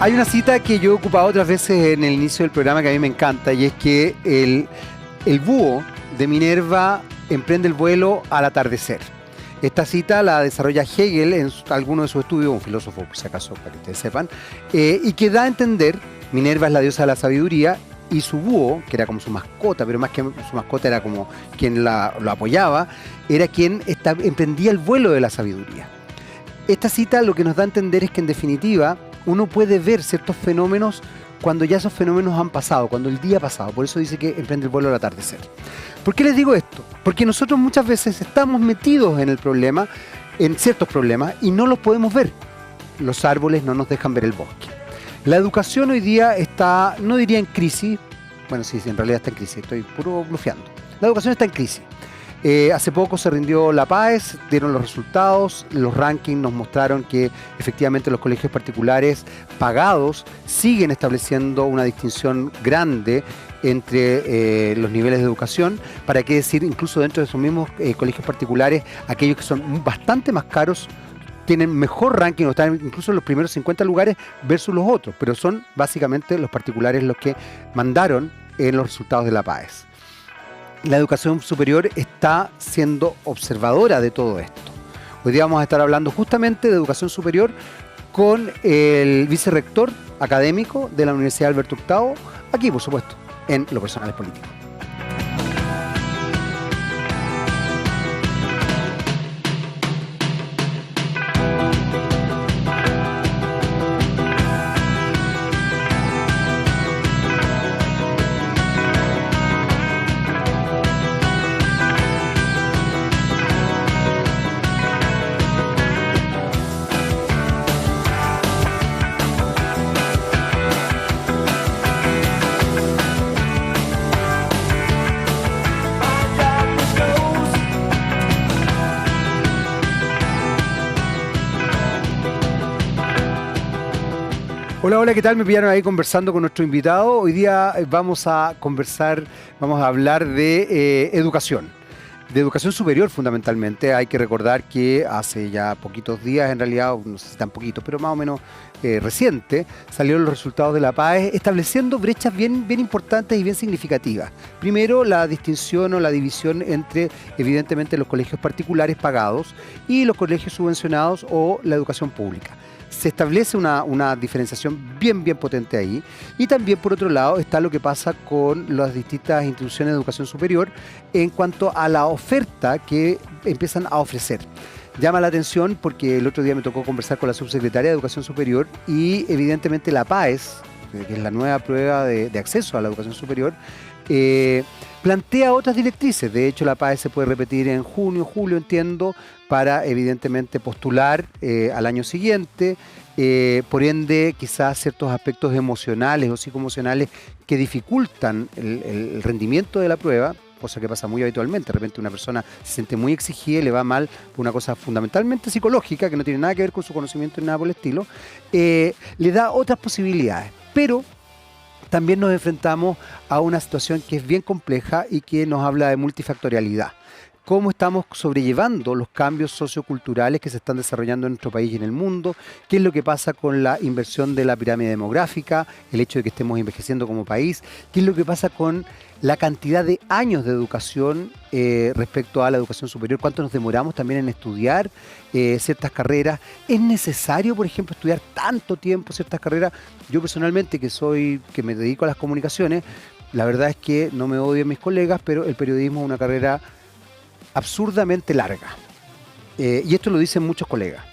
Hay una cita que yo he ocupado otras veces en el inicio del programa que a mí me encanta, y es que el búho de Minerva emprende el vuelo al atardecer. Esta cita la desarrolla Hegel en alguno de sus estudios, un filósofo, por si acaso, para que ustedes sepan, y que da a entender, Minerva es la diosa de la sabiduría, y su búho, que era como su mascota, pero más que su mascota era como quien lo apoyaba, era quien emprendía el vuelo de la sabiduría. Esta cita lo que nos da a entender es que, en definitiva, uno puede ver ciertos fenómenos cuando ya esos fenómenos han pasado, cuando el día ha pasado. Por eso dice que emprende el vuelo al atardecer. ¿Por qué les digo esto? Porque nosotros muchas veces estamos metidos en el problema, en ciertos problemas, y no los podemos ver. Los árboles no nos dejan ver el bosque. La educación hoy día está, no diría en crisis, bueno, sí, en realidad está en crisis, estoy puro blufeando. La educación está en crisis. Hace poco se rindió la PAES, dieron los resultados, los rankings nos mostraron que efectivamente los colegios particulares pagados siguen estableciendo una distinción grande entre los niveles de educación. Para qué decir, incluso dentro de esos mismos colegios particulares, aquellos que son bastante más caros tienen mejor ranking, o están incluso en los primeros 50 lugares versus los otros, pero son básicamente los particulares los que mandaron en los resultados de la PAES. La educación superior está siendo observadora de todo esto. Hoy día vamos a estar hablando justamente de educación superior con el vicerrector académico de la Universidad Alberto Hurtado, aquí por supuesto, en Lo Personal es Político. Hola, hola, ¿qué tal? Me pillaron ahí conversando con nuestro invitado. Hoy día vamos a hablar de educación superior fundamentalmente. Hay que recordar que hace ya poquitos días, en realidad, no sé si tan poquitos, pero más o menos reciente, salieron los resultados de la PAES estableciendo brechas bien importantes y bien significativas. Primero, la distinción o la división entre, evidentemente, los colegios particulares pagados y los colegios subvencionados o la educación pública. Se establece una diferenciación bien potente ahí. Y también, por otro lado, está lo que pasa con las distintas instituciones de educación superior en cuanto a la oferta que empiezan a ofrecer. Llama la atención porque el otro día me tocó conversar con la subsecretaria de Educación Superior y evidentemente la PAES, que es la nueva prueba de acceso a la educación superior, plantea otras directrices. De hecho, la PAES se puede repetir en junio, julio, entiendo, para evidentemente postular al año siguiente. Por ende, quizás ciertos aspectos emocionales o psicoemocionales que dificultan el rendimiento de la prueba, cosa que pasa muy habitualmente. De repente una persona se siente muy exigida y le va mal por una cosa fundamentalmente psicológica que no tiene nada que ver con su conocimiento ni nada por el estilo, le da otras posibilidades. Pero también nos enfrentamos a una situación que es bien compleja y que nos habla de multifactorialidad. Cómo estamos sobrellevando los cambios socioculturales que se están desarrollando en nuestro país y en el mundo, qué es lo que pasa con la inversión de la pirámide demográfica, el hecho de que estemos envejeciendo como país, qué es lo que pasa con la cantidad de años de educación respecto a la educación superior, cuánto nos demoramos también en estudiar ciertas carreras. ¿Es necesario, por ejemplo, estudiar tanto tiempo ciertas carreras? Yo personalmente, que me dedico a las comunicaciones, la verdad es que no me odio mis colegas, pero el periodismo es una carrera absurdamente larga. Y esto lo dicen muchos colegas.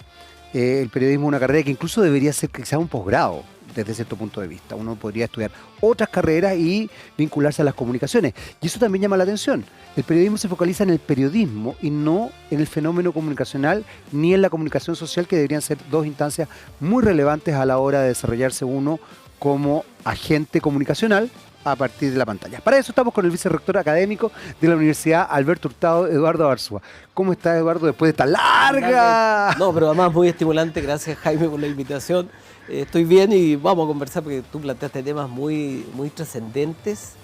El periodismo es una carrera que incluso debería ser quizás un posgrado desde cierto punto de vista. Uno podría estudiar otras carreras y vincularse a las comunicaciones. Y eso también llama la atención. El periodismo se focaliza en el periodismo y no en el fenómeno comunicacional ni en la comunicación social, que deberían ser dos instancias muy relevantes a la hora de desarrollarse uno como agente comunicacional a partir de la pantalla. Para eso estamos con el vicerrector académico de la Universidad Alberto Hurtado, Eduardo Arzúa. ¿Cómo estás, Eduardo, después de esta larga...? No, pero además muy estimulante. Gracias, Jaime, por la invitación. Estoy bien y vamos a conversar porque tú planteaste temas muy trascendentes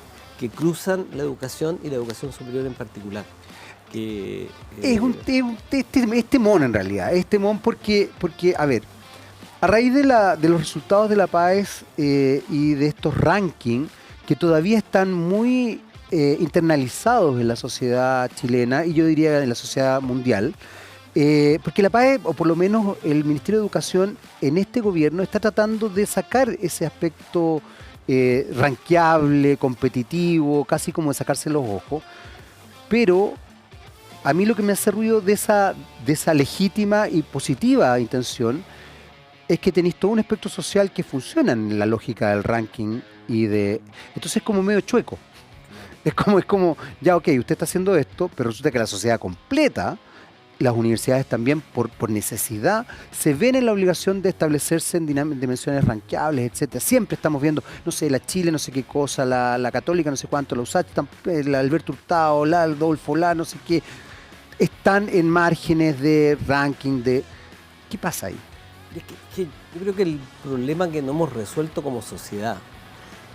que cruzan la educación y la educación superior en particular. Es temón en realidad, es temón porque, a ver, A raíz de los resultados de la PAES y de estos rankings que todavía están muy internalizados en la sociedad chilena y yo diría en la sociedad mundial, porque la PAES, o por lo menos el Ministerio de Educación en este gobierno, está tratando de sacar ese aspecto rankeable, competitivo, casi como de sacarse los ojos, pero a mí lo que me hace ruido de esa legítima y positiva intención es que tenéis todo un espectro social que funciona en la lógica del ranking entonces es como medio chueco. Es como, ya ok, usted está haciendo esto, pero resulta que la sociedad completa, las universidades también por necesidad, se ven en la obligación de establecerse en dimensiones rankeables, etcétera. Siempre estamos viendo, no sé, la Chile, no sé qué cosa, la Católica, no sé cuánto, la USACH, la Alberto Hurtado, la Adolfo, la no sé qué, están en márgenes de ranking de... ¿Qué pasa ahí? Que yo creo que el problema que no hemos resuelto como sociedad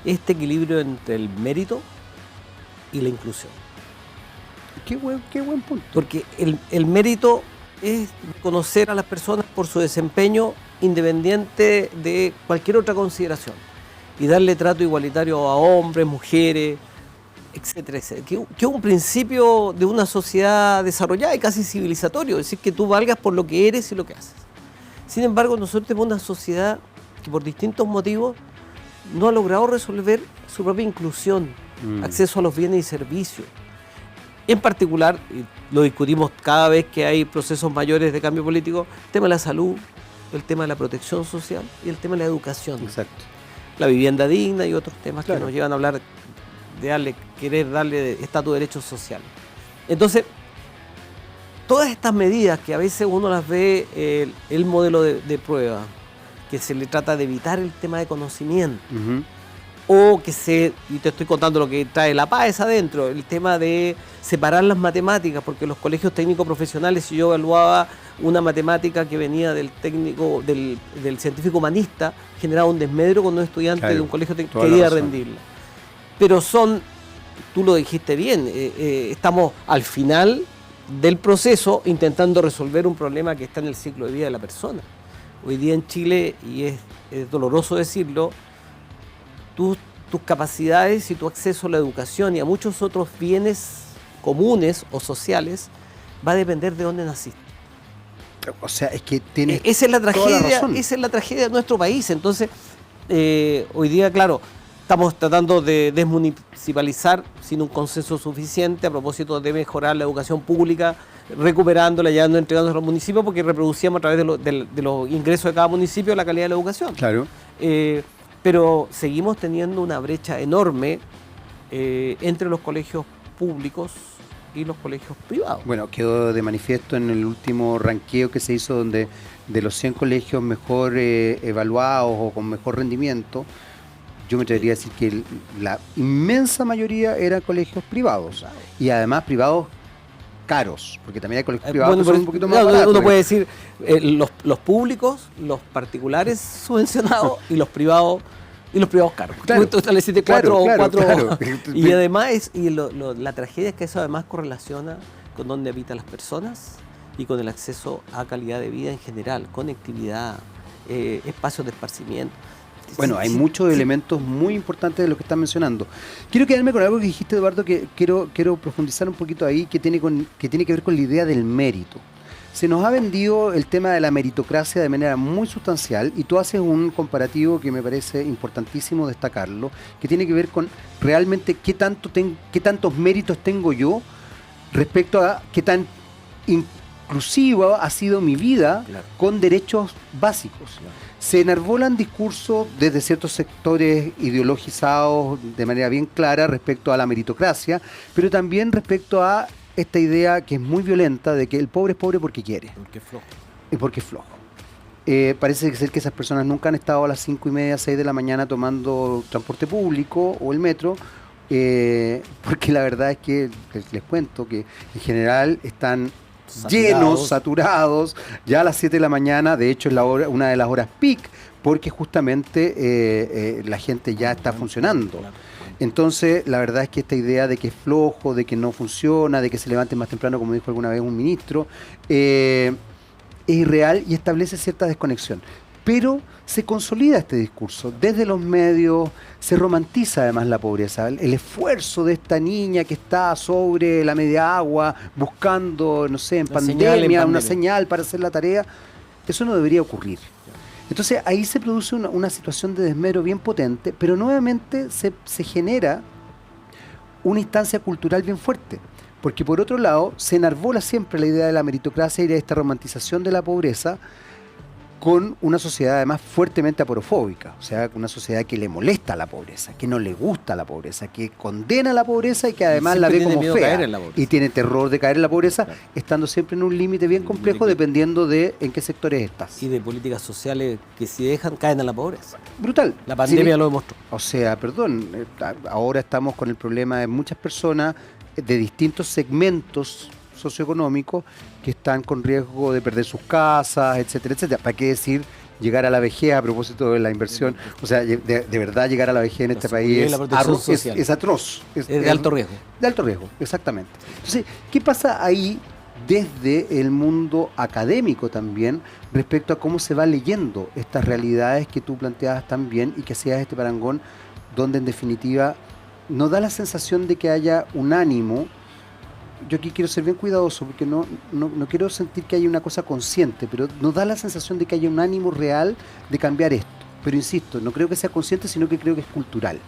es este equilibrio entre el mérito y la inclusión. Qué buen punto. Porque el mérito es conocer a las personas por su desempeño independiente de cualquier otra consideración y darle trato igualitario a hombres, mujeres, etcétera, etcétera. Que es un principio de una sociedad desarrollada y casi civilizatorio, es decir, que tú valgas por lo que eres y lo que haces. Sin embargo, nosotros tenemos una sociedad que por distintos motivos no ha logrado resolver su propia inclusión, acceso a los bienes y servicios. En particular, y lo discutimos cada vez que hay procesos mayores de cambio político, el tema de la salud, el tema de la protección social y el tema de la educación. Exacto. La vivienda digna y otros temas claro. que nos llevan a hablar de querer darle estatus de derechos sociales. Entonces, todas estas medidas que a veces uno las ve, el modelo de prueba, que se le trata de evitar el tema de conocimiento, o y te estoy contando lo que trae la PAES adentro, el tema de separar las matemáticas, porque los colegios técnicos profesionales, si yo evaluaba una matemática que venía del técnico, del científico humanista, generaba un desmedro con un estudiante de un colegio técnico que quería rendirla. Pero tú lo dijiste bien, estamos al final del proceso intentando resolver un problema que está en el ciclo de vida de la persona. Hoy día en Chile, y es doloroso decirlo, tus capacidades y tu acceso a la educación y a muchos otros bienes comunes o sociales va a depender de dónde naciste. O sea, es que tienes esa es la tragedia, toda la razón. Esa es la tragedia de nuestro país. Entonces, hoy día, claro, estamos tratando de desmunicipalizar sin un consenso suficiente a propósito de mejorar la educación pública, recuperándola, entregándola a los municipios, porque reproducíamos a través de los ingresos de cada municipio la calidad de la educación. Claro. Pero seguimos teniendo una brecha enorme entre los colegios públicos y los colegios privados. Bueno, quedó de manifiesto en el último ranqueo que se hizo, donde de los 100 colegios mejor evaluados o con mejor rendimiento, yo me atrevería a decir que la inmensa mayoría eran colegios privados, y además privados caros, porque también hay colegios privados que son un poquito más baratos. Uno puede decir los públicos, los particulares subvencionados y los privados caros. Claro, tú estableciste cuatro. Claro. Y además, la tragedia es que eso además correlaciona con dónde habitan las personas y con el acceso a calidad de vida en general, conectividad, espacios de esparcimiento. Bueno, hay muchos elementos muy importantes de lo que están mencionando. Quiero quedarme con algo que dijiste, Eduardo, que quiero profundizar un poquito ahí, que tiene que ver con la idea del mérito. Se nos ha vendido el tema de la meritocracia de manera muy sustancial, y tú haces un comparativo que me parece importantísimo destacarlo, que tiene que ver con realmente qué tantos méritos tengo yo respecto a qué tan inclusiva ha sido mi vida, claro, con derechos básicos. Claro. Se enarbolan discursos desde ciertos sectores ideologizados de manera bien clara respecto a la meritocracia, pero también respecto a esta idea que es muy violenta de que el pobre es pobre porque quiere. Porque es flojo. Y porque es flojo. Parece ser que esas personas nunca han estado a las 5:30, 6 de la mañana tomando transporte público o el metro, porque la verdad es que, les cuento, que en general están llenos, saturados, ya a las 7 de la mañana. De hecho es una de las horas peak, porque justamente la gente ya está funcionando. Entonces la verdad es que esta idea de que es flojo, de que no funciona, de que se levante más temprano, como dijo alguna vez un ministro, es irreal y establece cierta desconexión. pero se consolida este discurso desde los medios, se romantiza además la pobreza, el esfuerzo de esta niña que está sobre la media agua buscando, no sé, en pandemia, una señal para hacer la tarea. Eso no debería ocurrir. Entonces ahí se produce una situación de desmedro bien potente, pero nuevamente se genera una instancia cultural bien fuerte. Porque por otro lado, se enarbola siempre la idea de la meritocracia y de esta romantización de la pobreza con una sociedad además fuertemente aporofóbica, o sea, una sociedad que le molesta la pobreza, que no le gusta la pobreza, que condena la pobreza y que además la ve como fea y tiene terror de caer en la pobreza, claro, estando siempre en un límite bien complejo dependiendo de en qué sectores estás. Y de políticas sociales que si dejan caen en la pobreza. Brutal. La pandemia lo demostró. O sea, perdón, ahora estamos con el problema de muchas personas de distintos segmentos socioeconómicos que están con riesgo de perder sus casas, etcétera, etcétera. ¿Para qué decir llegar a la vejez a propósito de la inversión? O sea, de verdad llegar a la vejez en este país es atroz. Es de alto riesgo. De alto riesgo, exactamente. Entonces, ¿qué pasa ahí desde el mundo académico también respecto a cómo se va leyendo estas realidades que tú planteabas también y que hacías este parangón, donde en definitiva no da la sensación de que haya un ánimo? Yo aquí quiero ser bien cuidadoso porque no quiero sentir que haya una cosa consciente, pero nos da la sensación de que haya un ánimo real de cambiar esto. Pero insisto, no creo que sea consciente, sino que creo que es cultural.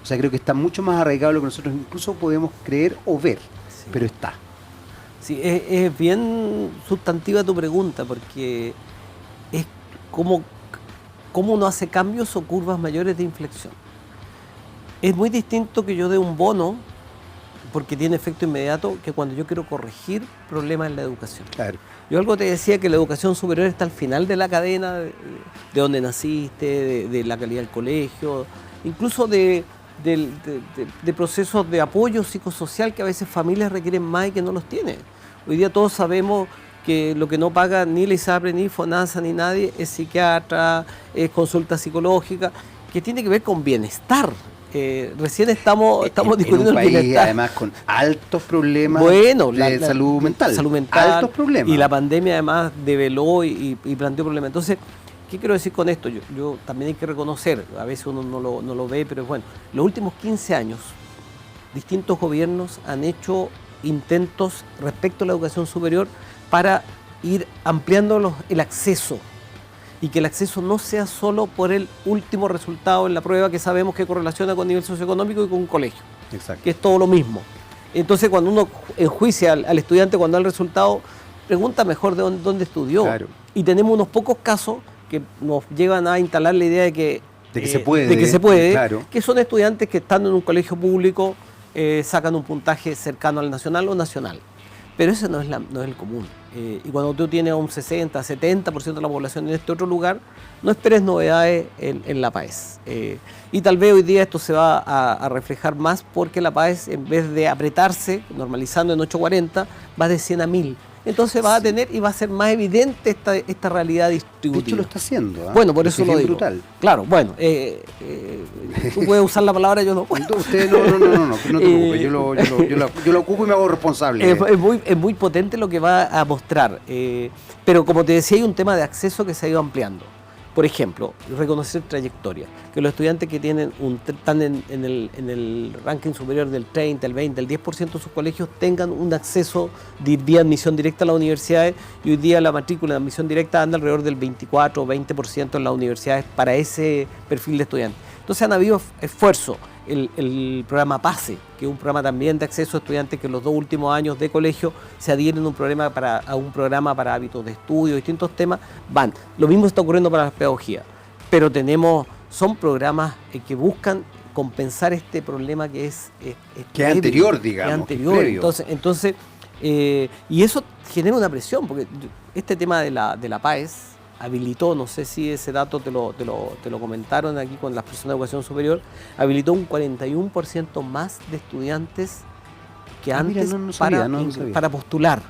O sea, creo que está mucho más arraigado de lo que nosotros incluso podemos creer o ver, sí, pero está. Sí, es bien sustantiva tu pregunta, porque es cómo uno hace cambios o curvas mayores de inflexión. Es muy distinto que yo dé un bono porque tiene efecto inmediato que cuando yo quiero corregir problemas en la educación. Claro. Yo algo te decía que la educación superior está al final de la cadena, de donde naciste, de la calidad del colegio, incluso de procesos de apoyo psicosocial que a veces familias requieren más y que no los tienen. Hoy día todos sabemos que lo que no paga ni la ISAPRE, ni FONASA, ni nadie es psiquiatra, es consulta psicológica, que tiene que ver con bienestar. Recién estamos discutiendo en un el país, bienestar. Además con altos problemas de salud mental. Altos problemas. Y la pandemia además develó y planteó problemas. Entonces, ¿qué quiero decir con esto? Yo también hay que reconocer, a veces uno no lo ve, pero bueno, los últimos 15 años, distintos gobiernos han hecho intentos respecto a la educación superior para ir ampliando el acceso. Y que el acceso no sea solo por el último resultado en la prueba que sabemos que correlaciona con nivel socioeconómico y con un colegio. Exacto. Que es todo lo mismo. Entonces, cuando uno enjuicia al estudiante cuando da el resultado, pregunta mejor de dónde estudió. Claro. Y tenemos unos pocos casos que nos llevan a instalar la idea de que se puede, claro, que son estudiantes que estando en un colegio público sacan un puntaje cercano al nacional o nacional. Pero ese no es el común. Y cuando tú tienes un 60, 70% de la población en este otro lugar, no esperes novedades en la PAES. Y tal vez hoy día esto se va a reflejar más porque la PAES, en vez de apretarse, normalizando en 840, va de 100 a 1000. Entonces va a tener y va a ser más evidente esta realidad distributiva. De hecho lo está haciendo. Bueno, por eso lo digo. Brutal. Claro, bueno, tú puedes usar la palabra, yo no puedo. Usted no te preocupes, yo lo ocupo y me hago responsable. Es muy potente lo que va a mostrar, pero como te decía, hay un tema de acceso que se ha ido ampliando. Por ejemplo, reconocer trayectoria, que los estudiantes que están en el ranking superior del 30, el 20, el 10% de sus colegios tengan un acceso vía admisión directa a las universidades, y hoy día la matrícula de admisión directa anda alrededor del 24 o 20% en las universidades para ese perfil de estudiantes. Entonces han habido esfuerzos. El programa PASE, que es un programa también de acceso a estudiantes que en los 2 últimos años de colegio se adhieren a un programa para hábitos de estudio, distintos temas, van. Lo mismo está ocurriendo para la pedagogía, pero son programas que buscan compensar este problema que es anterior, digamos. Que es anterior. Entonces y eso genera una presión, porque este tema de la PAES habilitó, no sé si ese dato te lo comentaron aquí con las personas de educación superior, habilitó un 41% más de estudiantes que antes para postular.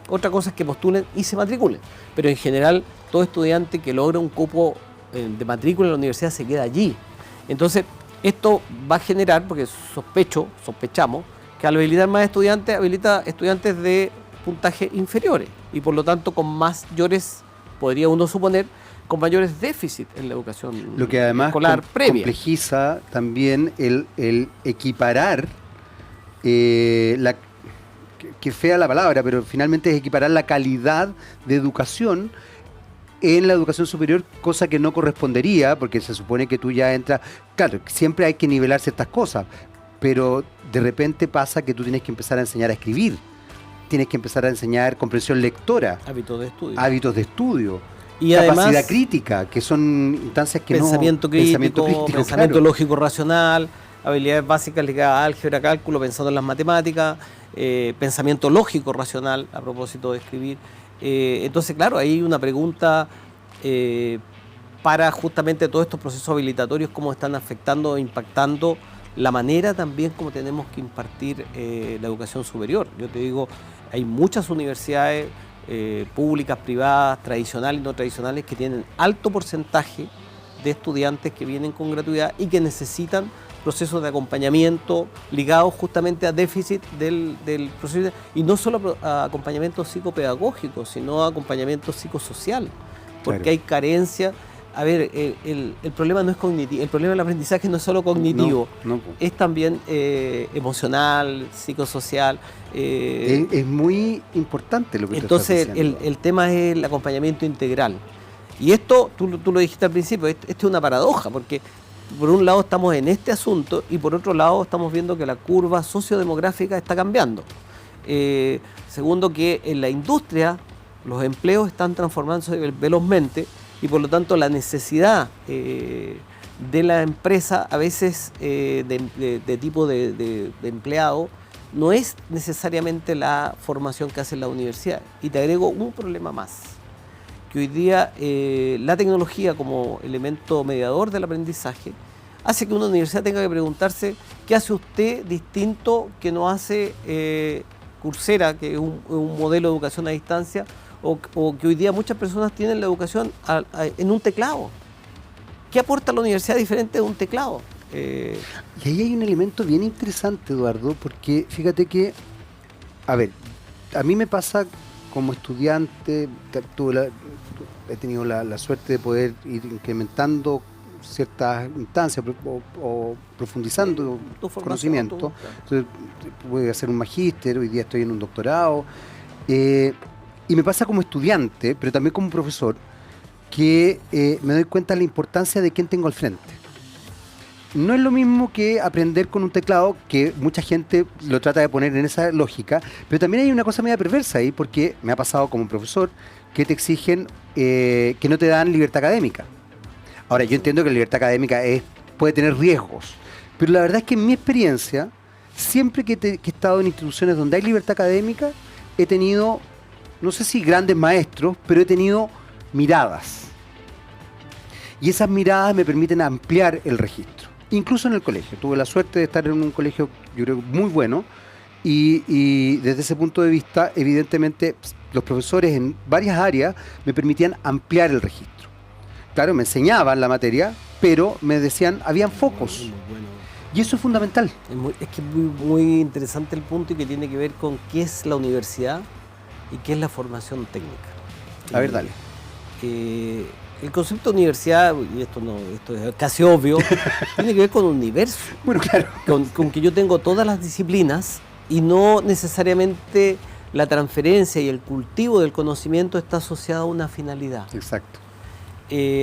Otra cosa es que postulen y se matriculen, pero en general todo estudiante que logra un cupo de matrícula en la universidad se queda allí. Entonces esto va a generar, porque sospechamos, que al habilitar más estudiantes, habilita estudiantes de puntaje inferiores y por lo tanto con mayores, podría uno suponer, con mayores déficits en la educación Lo que además escolar previa. complejiza también el equiparar que fea la palabra, pero finalmente es equiparar la calidad de educación en la educación superior, cosa que no correspondería, porque se supone que tú ya entras, claro, siempre hay que nivelar ciertas cosas, pero de repente pasa que tú tienes que empezar a enseñar a escribir, tienes que empezar a enseñar comprensión lectora, hábitos de estudio, y capacidad además, crítica, que son instancias que pensamiento crítico, pensamiento claro. lógico racional, habilidades básicas ligadas a álgebra, cálculo, pensando en las matemáticas, pensamiento lógico racional, a propósito de escribir. Entonces, claro, ahí hay una pregunta para justamente todos estos procesos habilitatorios, cómo están afectando o impactando la manera también como tenemos que impartir la educación superior. Yo te digo, hay muchas universidades públicas, privadas, tradicionales y no tradicionales, que tienen alto porcentaje de estudiantes que vienen con gratuidad y que necesitan procesos de acompañamiento ligados justamente a déficit del proceso, y no solo a acompañamiento psicopedagógico, sino a acompañamiento psicosocial, porque claro. hay carencia. A ver, el problema no es cognitivo, el problema del aprendizaje no es solo cognitivo, es también emocional, psicosocial. Es muy importante lo que entonces tú estás diciendo. El tema es el acompañamiento integral. Y esto, tú lo dijiste al principio, esto es una paradoja, porque por un lado estamos en este asunto y por otro lado estamos viendo que la curva sociodemográfica está cambiando. Segundo, que en la industria los empleos están transformándose velozmente y por lo tanto la necesidad de la empresa a veces de tipo de empleado no es necesariamente la formación que hace la universidad. Y te agrego un problema más, que hoy día la tecnología como elemento mediador del aprendizaje hace que una universidad tenga que preguntarse qué hace usted distinto que no hace Coursera, que es un modelo de educación a distancia, o que hoy día muchas personas tienen la educación en un teclado. ¿Qué aporta la universidad diferente de un teclado? Y ahí hay un elemento bien interesante, Eduardo, porque fíjate que, a ver, a mí me pasa como estudiante, he tenido la suerte de poder ir incrementando ciertas instancias o profundizando conocimiento. Entonces, voy a hacer un magíster, hoy día estoy en un doctorado. Y me pasa como estudiante, pero también como profesor, que me doy cuenta de la importancia de quién tengo al frente. No es lo mismo que aprender con un teclado, que mucha gente lo trata de poner en esa lógica, pero también hay una cosa media perversa ahí, porque me ha pasado como profesor que te exigen que no te dan libertad académica. Ahora, yo entiendo que la libertad académica puede tener riesgos, pero la verdad es que en mi experiencia, siempre que he estado en instituciones donde hay libertad académica, he tenido, no sé si grandes maestros, pero he tenido miradas. Y esas miradas me permiten ampliar el registro. Incluso en el colegio. Tuve la suerte de estar en un colegio, yo creo, muy bueno. Y desde ese punto de vista, evidentemente, los profesores en varias áreas me permitían ampliar el registro. Claro, me enseñaban la materia, pero me decían, habían focos. Y eso es fundamental. Es que es muy interesante el punto, y que tiene que ver con qué es la universidad y qué es la formación técnica. A ver, dale. El concepto de universidad, y esto es casi obvio, tiene que ver con un universo. Bueno, claro. Con que yo tengo todas las disciplinas y no necesariamente la transferencia y el cultivo del conocimiento está asociado a una finalidad. Exacto.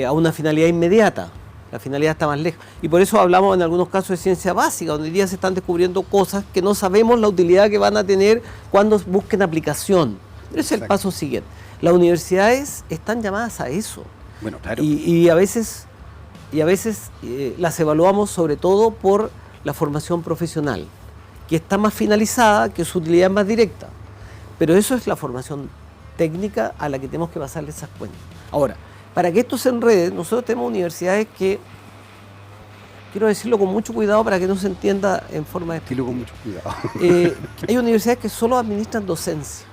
A una finalidad inmediata. La finalidad está más lejos. Y por eso hablamos en algunos casos de ciencia básica, donde hoy día se están descubriendo cosas que no sabemos la utilidad que van a tener cuando busquen aplicación. Ese es el paso siguiente. Las universidades están llamadas a eso. Bueno, claro. Y a veces las evaluamos sobre todo por la formación profesional, que está más finalizada, que su utilidad es más directa. Pero eso es la formación técnica a la que tenemos que pasarle esas cuentas. Ahora, para que esto se enrede, nosotros tenemos universidades que, quiero decirlo con mucho cuidado para que no se entienda en forma de... Decirlo con mucho cuidado. Hay universidades que solo administran docencia.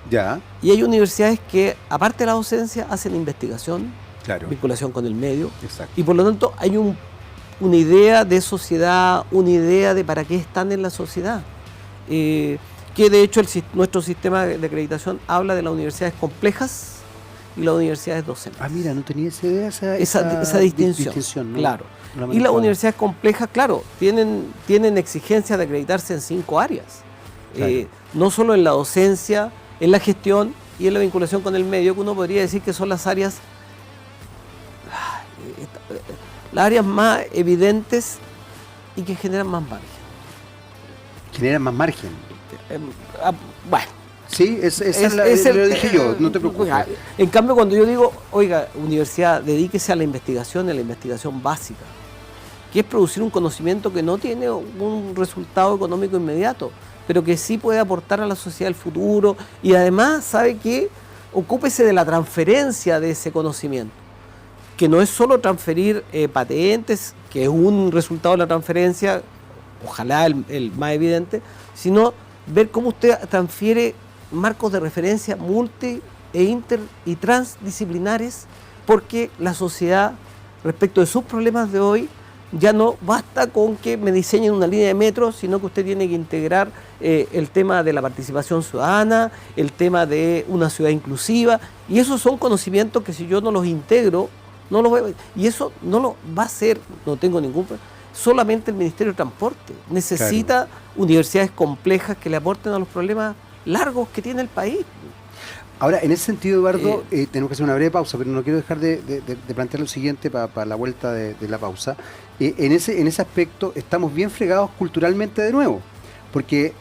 Ya. Y hay universidades que, aparte de la docencia, hacen investigación, claro, vinculación con el medio. Exacto. Y por lo tanto hay una idea de sociedad, una idea de para qué están en la sociedad. Que de hecho nuestro sistema de acreditación habla de las universidades complejas y las universidades docentes. Ah, mira, no tenía esa idea, Esa distinción, ¿no? claro. No Y las universidades complejas, claro, tienen exigencias de acreditarse en 5 áreas. Claro. No solo en la docencia, en la gestión y en la vinculación con el medio, que uno podría decir que son las áreas más evidentes y que generan más margen. Generan más margen. Bueno. Sí, lo dije yo, no te preocupes. En cambio, cuando yo digo, oiga, universidad, dedíquese a la investigación básica, que es producir un conocimiento que no tiene un resultado económico inmediato, pero que sí puede aportar a la sociedad del futuro, y además, ¿sabe qué? Ocúpese de la transferencia de ese conocimiento, que no es solo transferir patentes, que es un resultado de la transferencia, ojalá el más evidente, sino ver cómo usted transfiere marcos de referencia multi, inter y transdisciplinares, porque la sociedad, respecto de sus problemas de hoy, ya no basta con que me diseñen una línea de metro, sino que usted tiene que integrar el tema de la participación ciudadana, el tema de una ciudad inclusiva, y esos son conocimientos que si yo no los integro, no los voy a, y eso no lo va a hacer, no tengo ningún problema, solamente el Ministerio de Transporte. Necesita universidades complejas que le aporten a los problemas largos que tiene el país. Ahora, en ese sentido, Eduardo, tenemos que hacer una breve pausa, pero no quiero dejar de plantear lo siguiente para la vuelta de la pausa. En ese aspecto estamos bien fregados culturalmente de nuevo, porque,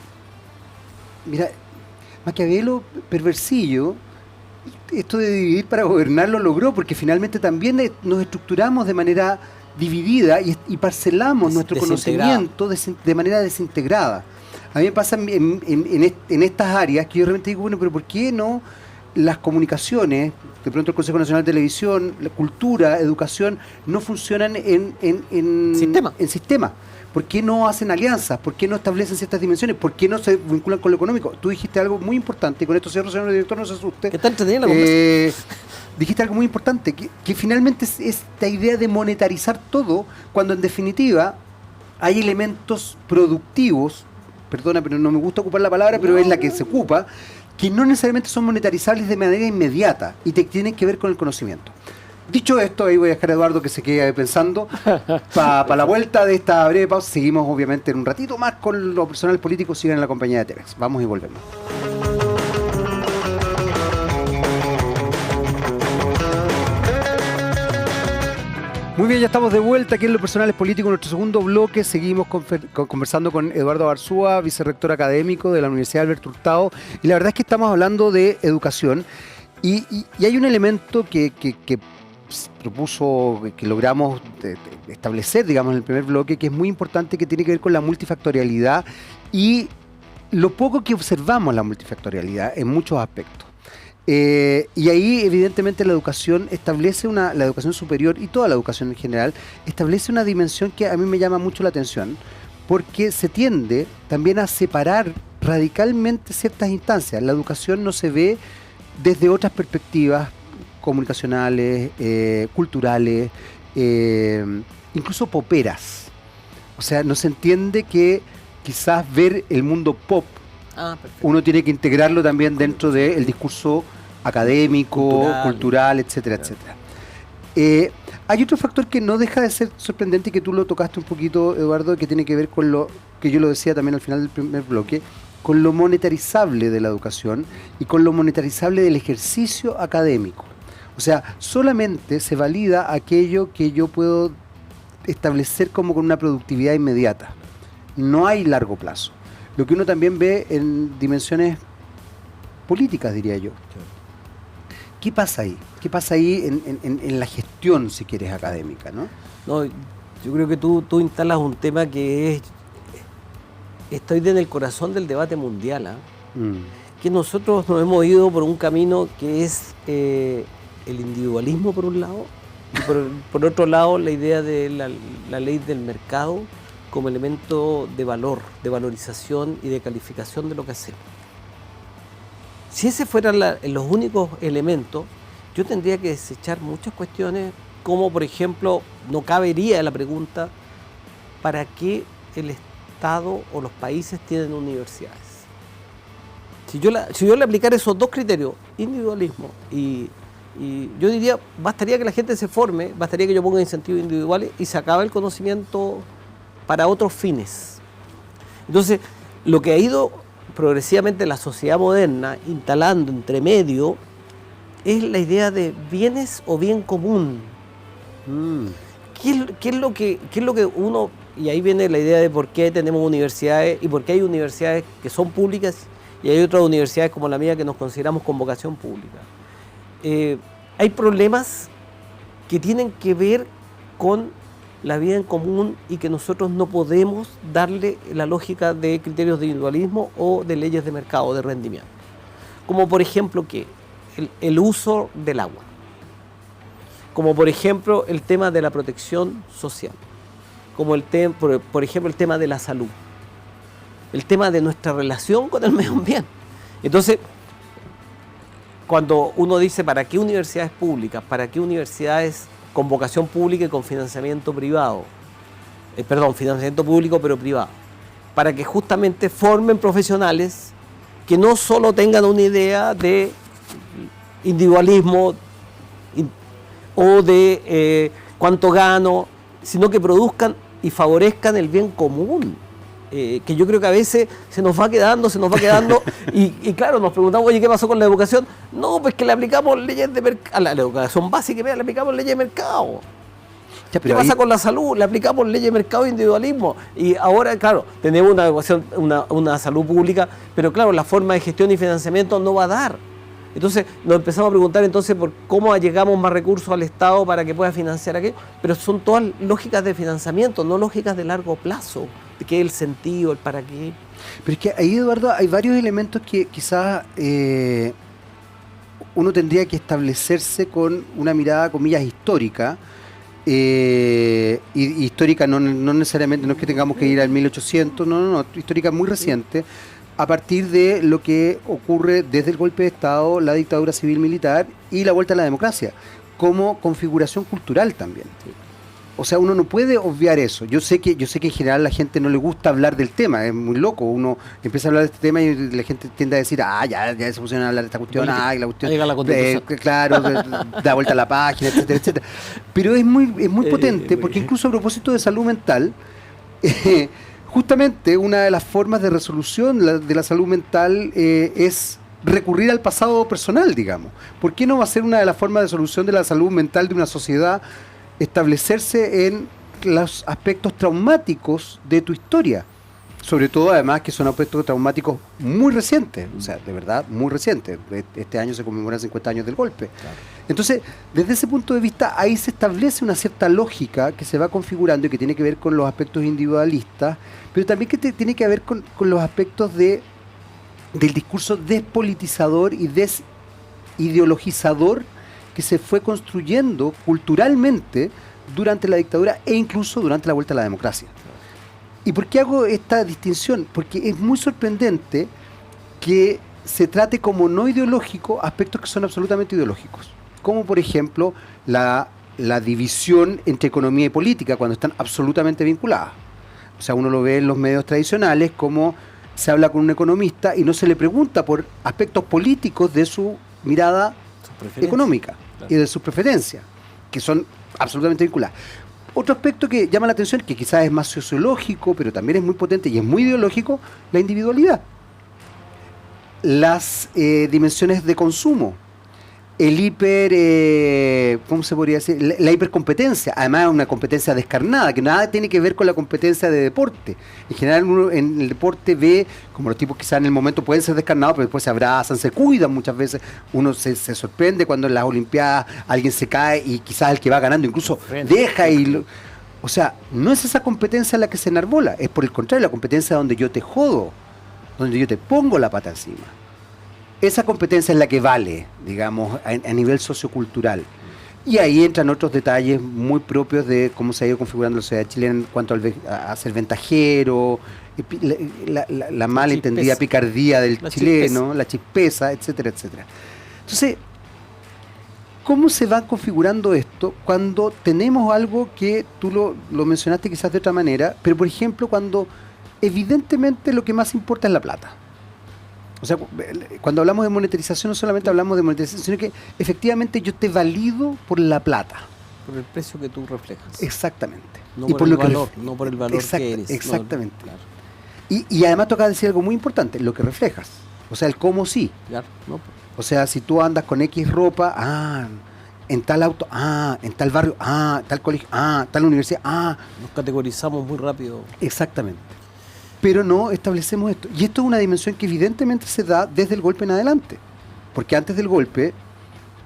mira, Maquiavelo, perversillo, esto de dividir para gobernar lo logró, porque finalmente también nos estructuramos de manera dividida y parcelamos nuestro conocimiento de manera desintegrada. A mí me pasa en estas áreas que yo realmente digo, bueno, pero ¿por qué no las comunicaciones, de pronto el Consejo Nacional de Televisión, la cultura, educación, no funcionan en sistema? ¿Por qué no hacen alianzas? ¿Por qué no establecen ciertas dimensiones? ¿Por qué no se vinculan con lo económico? Tú dijiste algo muy importante, y con esto cierro, señor director, no se asuste. ¿Qué tal entretenida la conversación? Dijiste algo muy importante, que finalmente es esta idea de monetarizar todo, cuando en definitiva hay elementos productivos, perdona, pero no me gusta ocupar la palabra, pero es la que se ocupa, que no necesariamente son monetarizables de manera inmediata y tienen que ver con el conocimiento. Dicho esto, ahí voy a dejar a Eduardo que se quede pensando. Para la vuelta de esta breve pausa, seguimos obviamente en un ratito más con los personales políticos, sigan en la compañía de Telex. Vamos y volvemos. Muy bien, ya estamos de vuelta aquí en Los Personales Políticos, en nuestro segundo bloque. Seguimos conversando con Eduardo Arzúa, vicerrector académico de la Universidad Alberto Hurtado. Y la verdad es que estamos hablando de educación. Y hay un elemento que propuso, que logramos establecer, digamos, en el primer bloque, que es muy importante, que tiene que ver con la multifactorialidad y lo poco que observamos la multifactorialidad en muchos aspectos. Y ahí evidentemente la educación establece la educación superior y toda la educación en general establece una dimensión que a mí me llama mucho la atención, porque se tiende también a separar radicalmente ciertas instancias. La educación no se ve desde otras perspectivas comunicacionales, culturales, incluso poperas. O sea, no se entiende que quizás ver el mundo pop, uno tiene que integrarlo también dentro del discurso académico, cultural, etcétera, etcétera. Hay otro factor que no deja de ser sorprendente y que tú lo tocaste un poquito, Eduardo, que tiene que ver con lo que yo lo decía también al final del primer bloque, con lo monetarizable de la educación y con lo monetarizable del ejercicio académico. O sea, solamente se valida aquello que yo puedo establecer como con una productividad inmediata. No hay largo plazo. Lo que uno también ve en dimensiones políticas, diría yo. ¿Qué pasa ahí? ¿Qué pasa ahí en la gestión, si quieres, académica, ¿no? No, yo creo que tú instalas un tema que está hoy en el corazón del debate mundial, que nosotros nos hemos ido por un camino que es el individualismo por un lado, y por otro lado la idea de la ley del mercado como elemento de valor, de valorización y de calificación de lo que hacemos. Si ese fueran los únicos elementos, yo tendría que desechar muchas cuestiones, como por ejemplo, no cabería la pregunta, ¿para qué el Estado o los países tienen universidades? Si yo le aplicara esos dos criterios, individualismo y Y yo diría, bastaría que la gente se forme, bastaría que yo ponga incentivos individuales y se acaba el conocimiento para otros fines. Entonces, lo que ha ido progresivamente la sociedad moderna instalando entre medio es la idea de bienes o bien común. ¿Qué es lo que uno, y ahí viene la idea de por qué tenemos universidades y por qué hay universidades que son públicas y hay otras universidades como la mía que nos consideramos con vocación pública? Hay problemas que tienen que ver con la vida en común y que nosotros no podemos darle la lógica de criterios de individualismo o de leyes de mercado, de rendimiento. Como por ejemplo que el uso del agua, como por ejemplo el tema de la protección social, como por ejemplo el tema de la salud, el tema de nuestra relación con el medio ambiente. Entonces, cuando uno dice para qué universidades públicas, para qué universidades con vocación pública y con financiamiento privado, financiamiento público pero privado, para que justamente formen profesionales que no solo tengan una idea de individualismo o de cuánto gano, sino que produzcan y favorezcan el bien común. Que yo creo que a veces se nos va quedando y claro, nos preguntamos, oye, ¿qué pasó con la educación? No, pues que le aplicamos leyes de mercado, a la educación básica le aplicamos leyes de mercado. Ya, ¿qué pasa con la salud? Le aplicamos leyes de mercado e individualismo. Y ahora, claro, tenemos una educación, una salud pública, pero claro, la forma de gestión y financiamiento no va a dar. Entonces nos empezamos a preguntar entonces por cómo llegamos más recursos al Estado para que pueda financiar aquello, pero son todas lógicas de financiamiento, no lógicas de largo plazo, de qué es el sentido, el para qué. Pero es que ahí, Eduardo, hay varios elementos que quizás uno tendría que establecerse con una mirada, comillas, histórica. Y histórica no necesariamente, no es que tengamos que ir al 1800, no, histórica muy reciente, a partir de lo que ocurre desde el golpe de Estado, la dictadura civil-militar y la vuelta a la democracia, como configuración cultural también. Sí. O sea, uno no puede obviar eso. Yo sé que en general a la gente no le gusta hablar del tema, es muy loco. Uno empieza a hablar de este tema y la gente tiende a decir, ya se pusieron a hablar de esta cuestión, y la cuestión, claro, da vuelta a la página, etcétera, etcétera. Pero es muy potente, porque incluso a propósito de salud mental, justamente una de las formas de resolución de la salud mental es recurrir al pasado personal, digamos. ¿Por qué no va a ser una de las formas de solución de la salud mental de una sociedad establecerse en los aspectos traumáticos de tu historia? Sobre todo, además, que son aspectos traumáticos muy recientes, o sea, de verdad, muy recientes. Este año se conmemoran 50 años del golpe. Claro. Entonces, desde ese punto de vista, ahí se establece una cierta lógica que se va configurando y que tiene que ver con los aspectos individualistas, pero también que tiene que ver con los aspectos del discurso despolitizador y desideologizador que se fue construyendo culturalmente durante la dictadura e incluso durante la vuelta a la democracia. ¿Y por qué hago esta distinción? Porque es muy sorprendente que se trate como no ideológico aspectos que son absolutamente ideológicos, como por ejemplo la división entre economía y política cuando están absolutamente vinculadas. O sea, uno lo ve en los medios tradicionales como se habla con un economista y no se le pregunta por aspectos políticos de su mirada económica, claro, y de sus preferencias, que son absolutamente vinculadas. Otro aspecto que llama la atención, que quizás es más sociológico, pero también es muy potente y es muy ideológico, la individualidad. Las dimensiones de consumo, el ¿cómo se podría decir? La hipercompetencia, además es una competencia descarnada, que nada tiene que ver con la competencia de deporte. En general uno en el deporte ve, como los tipos quizás en el momento pueden ser descarnados, pero después se abrazan, se cuidan muchas veces. Uno se sorprende cuando en las Olimpiadas alguien se cae y quizás el que va ganando incluso deja y... O sea, no es esa competencia la que se enarbola, es por el contrario, la competencia donde yo te jodo, donde yo te pongo la pata encima. Esa competencia es la que vale, digamos, a nivel sociocultural. Y ahí entran otros detalles muy propios de cómo se ha ido configurando la sociedad chilena en cuanto a ser ventajero, la mal entendida picardía del chileno, la chispeza, etcétera, etcétera. Entonces, ¿cómo se va configurando esto cuando tenemos algo que tú lo mencionaste quizás de otra manera, pero por ejemplo cuando evidentemente lo que más importa es la plata? O O sea, cuando hablamos de monetarización no solamente hablamos de monetarización, sino que efectivamente yo te valido por la plata. Por el precio que tú reflejas. Exactamente. No y por el lo valor, no por el valor que eres. Exactamente. No, claro. Y además toca decir algo muy importante, lo que reflejas. O sea, el cómo sí. Claro, no. O sea, si tú andas con X ropa, en tal auto, en tal barrio, tal colegio, tal universidad, Nos categorizamos muy rápido. Exactamente. Pero no establecemos esto. Y esto es una dimensión que evidentemente se da desde el golpe en adelante. Porque antes del golpe,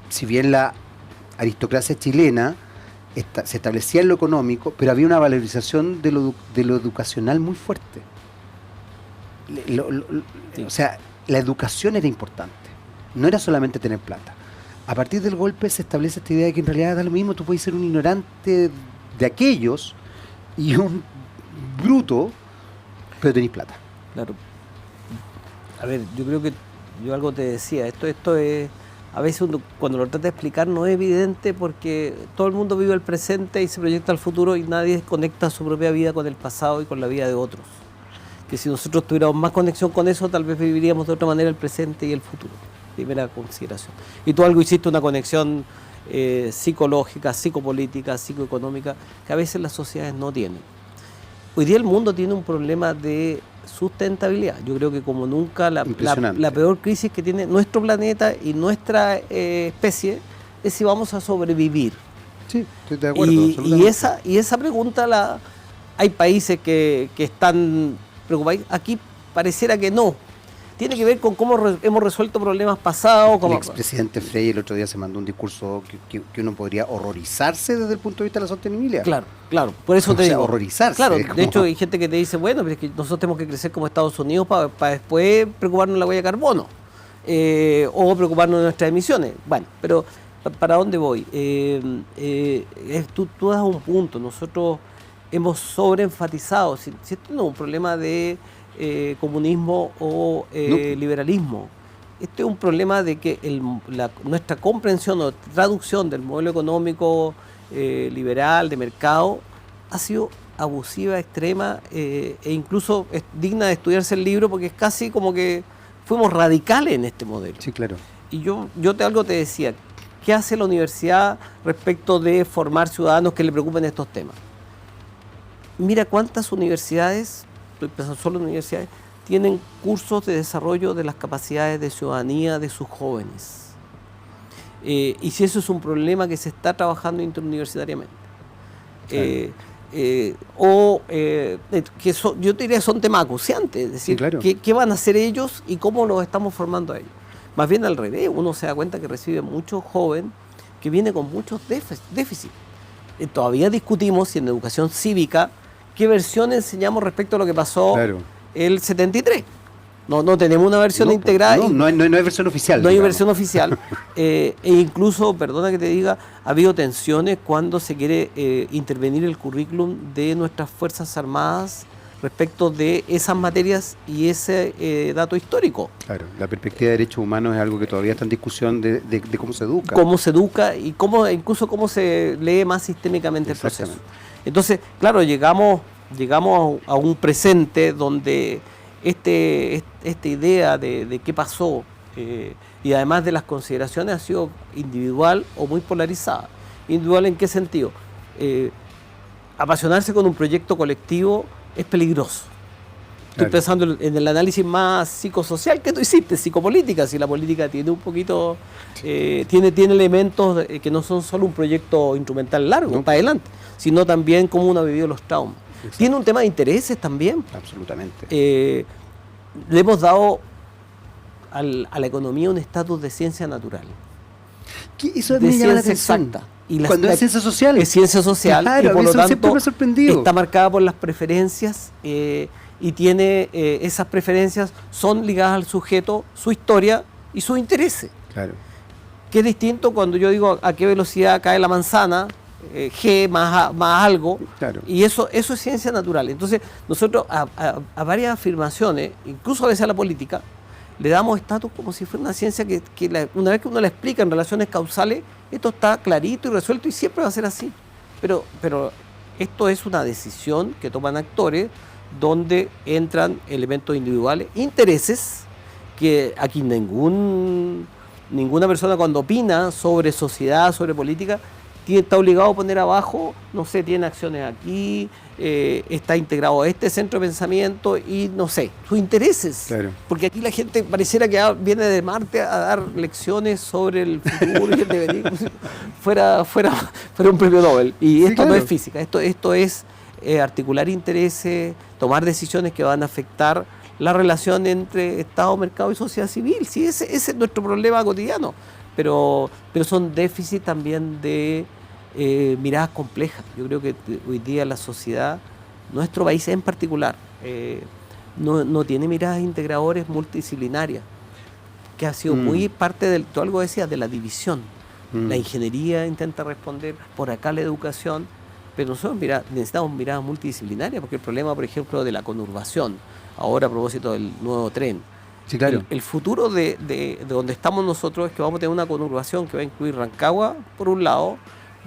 si bien la aristocracia chilena se establecía en lo económico, pero había una valorización de lo educacional muy fuerte. Sí. O sea, la educación era importante. No era solamente tener plata. A partir del golpe se establece esta idea de que en realidad da lo mismo, tú puedes ser un ignorante de aquellos y un bruto, pero tenés plata. Claro. A ver, yo creo que yo algo te decía, esto es, a veces uno, cuando lo trata de explicar no es evidente porque todo el mundo vive el presente y se proyecta al futuro y nadie conecta su propia vida con el pasado y con la vida de otros. Que si nosotros tuviéramos más conexión con eso, tal vez viviríamos de otra manera el presente y el futuro. Primera consideración. Y tú algo hiciste una conexión psicológica, psicopolítica, psicoeconómica, que a veces las sociedades no tienen. Hoy día el mundo tiene un problema de sustentabilidad. Yo creo que como nunca la peor crisis que tiene nuestro planeta y nuestra especie es si vamos a sobrevivir. Sí, estoy de acuerdo. Y esa pregunta hay países que están preocupados. Aquí pareciera que no. Tiene que ver con cómo hemos resuelto problemas pasados. El expresidente Frey el otro día se mandó un discurso que uno podría horrorizarse desde el punto de vista de la sostenibilidad. Claro. Por eso te digo. Horrorizarse. Claro, de hecho hay gente que te dice, bueno, pero es que nosotros tenemos que crecer como Estados Unidos para después preocuparnos de la huella de carbono o preocuparnos de nuestras emisiones. Bueno, pero ¿para dónde voy? Tú das un punto. Nosotros hemos sobreenfatizado. Si esto no es un problema de comunismo o liberalismo. Este es un problema de que nuestra comprensión o traducción del modelo económico liberal, de mercado, ha sido abusiva, extrema e incluso es digna de estudiarse el libro porque es casi como que fuimos radicales en este modelo. Sí, claro. Y yo algo te decía, ¿qué hace la universidad respecto de formar ciudadanos que le preocupen estos temas? Mira cuántas universidades, estoy pensando solo en universidades, tienen cursos de desarrollo de las capacidades de ciudadanía de sus jóvenes. Y si eso es un problema que se está trabajando interuniversitariamente. Yo te diría que son temas acuciantes, es decir, sí, claro. ¿Qué van a hacer ellos y cómo los estamos formando a ellos? Más bien al revés, uno se da cuenta que recibe mucho joven que viene con muchos déficits. Todavía discutimos si en educación cívica qué versión enseñamos respecto a lo que pasó el 73. No tenemos una versión integrada. No hay versión oficial. No hay versión oficial. E incluso, perdona que te diga, ha habido tensiones cuando se quiere intervenir el currículum de nuestras Fuerzas Armadas respecto de esas materias y ese dato histórico. Claro, la perspectiva de derechos humanos es algo que todavía está en discusión de cómo se educa. Cómo se educa y incluso cómo se lee más sistémicamente el proceso. Entonces, claro, llegamos a un presente donde esta idea de qué pasó y además de las consideraciones ha sido individual o muy polarizada. ¿Individual en qué sentido? Apasionarse con un proyecto colectivo es peligroso. Estoy pensando en el análisis más psicosocial que tú hiciste, psicopolítica, si la política tiene un poquito, tiene elementos que no son solo un proyecto instrumental largo, para adelante, sino también cómo uno ha vivido los traumas. Exacto. Tiene un tema de intereses también. Absolutamente. Le hemos dado a la economía un estatus de ciencia natural. Eso es de ciencia exacta. Y cuando es ciencia social. Es ciencia social, claro, y por lo tanto me ha sorprendido. Está marcada por las preferencias y tiene esas preferencias son ligadas al sujeto, su historia y sus intereses. Claro. Que es distinto cuando yo digo a qué velocidad cae la manzana, G más algo, claro. Y eso es ciencia natural. Entonces nosotros a varias afirmaciones, incluso a veces a la política, le damos estatus como si fuera una ciencia que una vez que uno la explica en relaciones causales, esto está clarito y resuelto y siempre va a ser así. Pero esto es una decisión que toman actores donde entran elementos individuales, intereses que aquí ninguna persona cuando opina sobre sociedad, sobre política, está obligado a poner abajo, no sé, tiene acciones aquí, está integrado a este centro de pensamiento y no sé, sus intereses. Claro. Porque aquí la gente pareciera que viene de Marte a dar lecciones sobre el futuro y fuera un premio Nobel. Y esto no es física, esto es articular intereses, tomar decisiones que van a afectar la relación entre Estado, mercado y sociedad civil. Sí, ese es nuestro problema cotidiano. Pero son déficits también de miradas complejas. Yo creo que hoy día la sociedad, nuestro país en particular, no tiene miradas integradoras multidisciplinarias, que ha sido muy parte del, tú algo decías, de la división. La ingeniería intenta responder, por acá la educación, pero nosotros necesitamos miradas multidisciplinarias, porque el problema, por ejemplo, de la conurbación, ahora a propósito del nuevo tren, sí, claro. El futuro de donde estamos nosotros es que vamos a tener una conurbación que va a incluir Rancagua por un lado,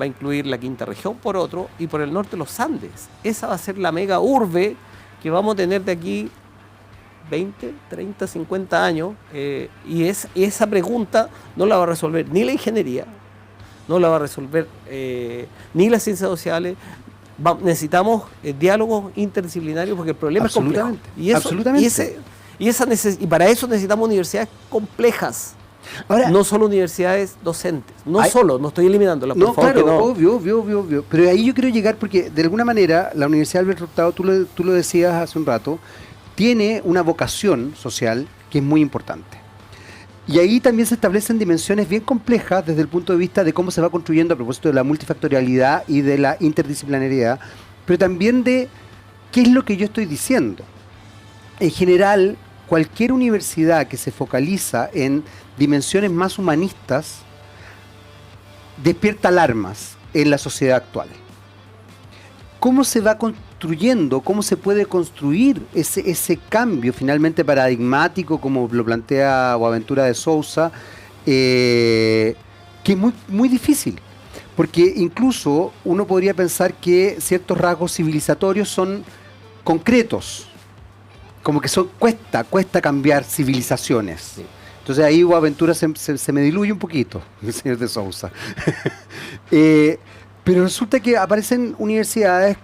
va a incluir la quinta región por otro, y por el norte los Andes. Esa va a ser la mega urbe que vamos a tener de aquí 20, 30, 50 años, y esa pregunta no la va a resolver ni la ingeniería, no la va a resolver ni las ciencias sociales. Necesitamos diálogos interdisciplinarios porque el problema es complejo. Y para eso necesitamos universidades complejas. Ahora, no solo universidades docentes, no estoy eliminándolas, por favor. Claro, obvio. Pero ahí yo quiero llegar porque de alguna manera la Universidad Alberto Hurtado, tú lo decías hace un rato, tiene una vocación social que es muy importante. Y ahí también se establecen dimensiones bien complejas desde el punto de vista de cómo se va construyendo a propósito de la multifactorialidad y de la interdisciplinariedad, pero también de qué es lo que yo estoy diciendo. En general, cualquier universidad que se focaliza en dimensiones más humanistas despierta alarmas en la sociedad actual. ¿Cómo se va construyendo, cómo se puede construir ese cambio finalmente paradigmático, como lo plantea Boaventura de Sousa, que es muy, muy difícil? Porque incluso uno podría pensar que ciertos rasgos civilizatorios son concretos, como que cuesta cambiar civilizaciones. Sí. Entonces ahí Boaventura se me diluye un poquito, el señor de Sousa. Pero resulta que aparecen universidades